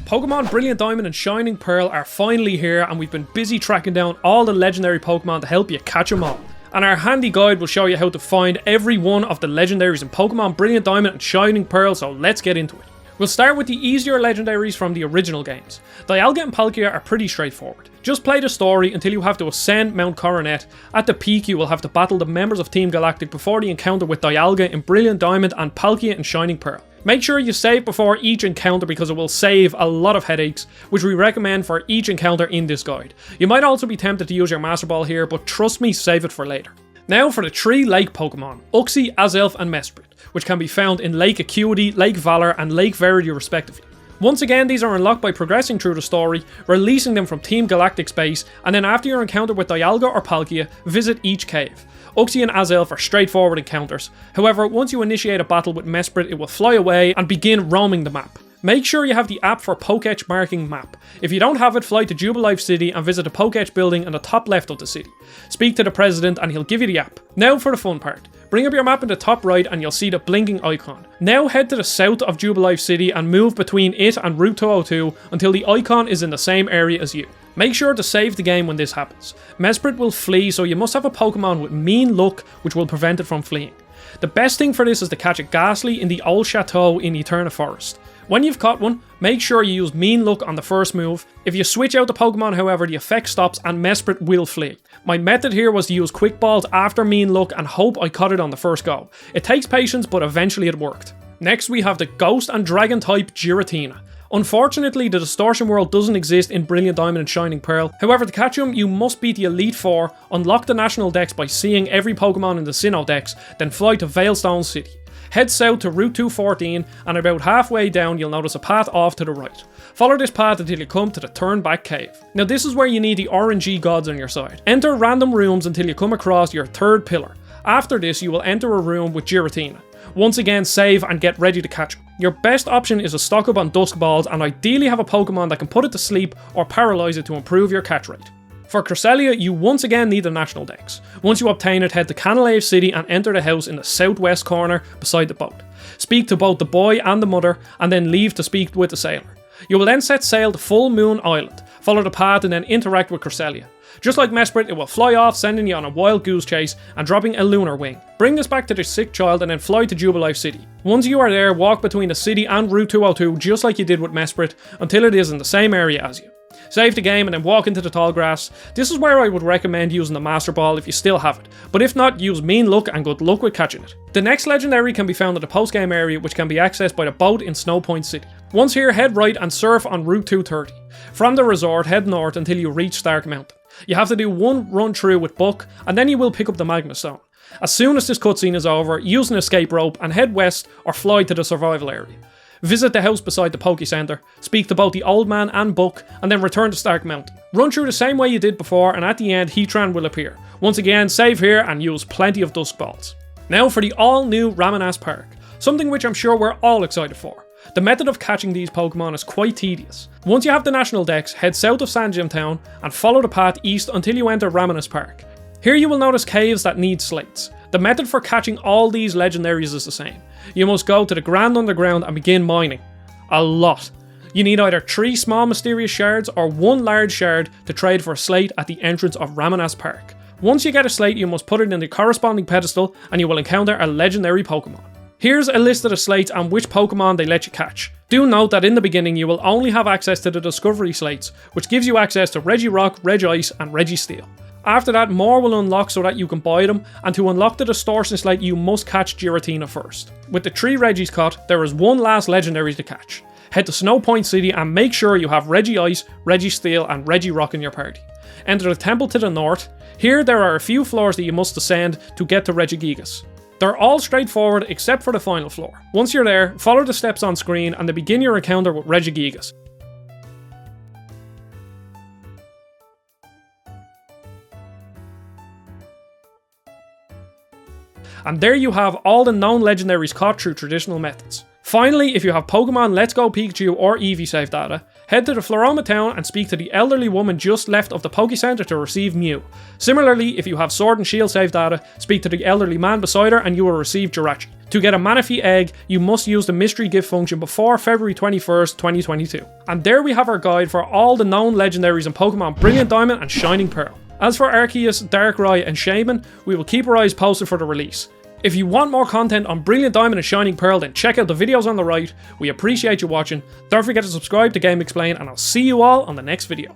Pokemon Brilliant Diamond and Shining Pearl are finally here, and we've been busy tracking down all the legendary Pokemon to help you catch them all. And our handy guide will show you how to find every one of the legendaries in Pokemon Brilliant Diamond and Shining Pearl, so let's get into it. We'll start with the easier legendaries from the original games. Dialga and Palkia are pretty straightforward. Just play the story until you have to ascend Mount Coronet. At the peak you will have to battle the members of Team Galactic before the encounter with Dialga in Brilliant Diamond and Palkia in Shining Pearl. Make sure you save before each encounter because it will save a lot of headaches, which we recommend for each encounter in this guide. You might also be tempted to use your Master Ball here, but trust me, save it for later. Now for the 3 Lake Pokemon, Uxie, Azelf and Mespit, which can be found in Lake Acuity, Lake Valor and Lake Verity respectively. Once again, these are unlocked by progressing through the story, releasing them from Team Galactic's base, and then after your encounter with Dialga or Palkia, visit each cave. Uxie and Azelf are straightforward encounters. However, once you initiate a battle with Mespit, it will fly away and begin roaming the map. Make sure you have the app for Pokétch marking map. If you don't have it, fly to Jubilife City and visit the Pokétch building in the top left of the city. Speak to the president and he'll give you the app. Now for the fun part. Bring up your map in the top right and you'll see the blinking icon. Now head to the south of Jubilife City and move between it and Route 202 until the icon is in the same area as you. Make sure to save the game when this happens. Mesprit will flee, so you must have a Pokemon with mean luck which will prevent it from fleeing. The best thing for this is to catch a Ghastly in the old chateau in Eterna Forest. When you've caught one, make sure you use mean luck on the first move. If you switch out the Pokemon however, the effect stops and Mesprit will flee. My method here was to use Quick Balls after mean luck and hope I caught it on the first go. It takes patience, but eventually it worked. Next we have the Ghost and Dragon type Giratina. Unfortunately, the Distortion World doesn't exist in Brilliant Diamond and Shining Pearl. However, to catch him, you must beat the Elite Four, unlock the National Dex by seeing every Pokemon in the Sinnoh Dex, then fly to Veilstone City. Head south to Route 214, and about halfway down you'll notice a path off to the right. Follow this path until you come to the Turnback Cave. Now this is where you need the RNG gods on your side. Enter random rooms until you come across your 3rd pillar. After this you will enter a room with Giratina. Once again, save and get ready to catch him. Your best option is to stock up on Dusk Balls and ideally have a Pokemon that can put it to sleep or paralyze it to improve your catch rate. For Cresselia, you once again need the National Dex. Once you obtain it, head to Canalave City and enter the house in the southwest corner beside the boat. Speak to both the boy and the mother, and then leave to speak with the sailor. You will then set sail to Full Moon Island, follow the path and then interact with Cresselia. Just like Mesprit, it will fly off, sending you on a wild goose chase and dropping a lunar wing. Bring this back to the sick child and then fly to Jubilife City. Once you are there, walk between the city and Route 202 just like you did with Mesprit until it is in the same area as you. Save the game and then walk into the tall grass. This is where I would recommend using the Master Ball if you still have it, but if not, use mean luck and good luck with catching it. The next legendary can be found in the post-game area, which can be accessed by the boat in Snow Point City. Once here, head right and surf on Route 230. From the resort, head north until you reach Stark Mountain. You have to do one run through with Buck, and then you will pick up the Magma Stone. As soon as this cutscene is over, use an escape rope and head west or fly to the survival area. Visit the house beside the Poké Center, speak to both the old man and Buck, and then return to Stark Mountain. Run through the same way you did before, and at the end, Heatran will appear. Once again, save here and use plenty of Dusk Balls. Now for the all-new Ramanas Park, something which I'm sure we're all excited for. The method of catching these Pokemon is quite tedious. Once you have the National Dex, head south of Sandgem Town and follow the path east until you enter Ramanas Park. Here you will notice caves that need slates. The method for catching all these legendaries is the same. You must go to the Grand Underground and begin mining. A lot. You need either 3 small mysterious shards or 1 large shard to trade for a slate at the entrance of Ramanas Park. Once you get a slate, you must put it in the corresponding pedestal and you will encounter a legendary Pokemon. Here's a list of the slates and which Pokemon they let you catch. Do note that in the beginning you will only have access to the Discovery slates, which gives you access to Regirock, Regice and Registeel. After that, more will unlock so that you can buy them, and to unlock the Distortion slate you must catch Giratina first. With the 3 Regis caught, there is one last legendary to catch. Head to Snow Point City and make sure you have Regice, Registeel and Regirock in your party. Enter the temple to the north. Here there are a few floors that you must ascend to get to Regigigas. They're all straightforward except for the final floor. Once you're there, follow the steps on screen and then begin your encounter with Regigigas. And there you have all the known legendaries caught through traditional methods. Finally, if you have Pokemon Let's Go Pikachu or Eevee save data, head to the Floroma town and speak to the elderly woman just left of the Poké Center to receive Mew. Similarly, if you have Sword and Shield save data, speak to the elderly man beside her and you will receive Jirachi. To get a Manaphy egg, you must use the mystery gift function before February 21st, 2022. And there we have our guide for all the known legendaries in Pokemon Brilliant Diamond and Shining Pearl. As for Arceus, Darkrai and Shaman, we will keep our eyes posted for the release. If you want more content on Brilliant Diamond and Shining Pearl, then check out the videos on the right. We appreciate you watching. Don't forget to subscribe to GameXplain, and I'll see you all on the next video.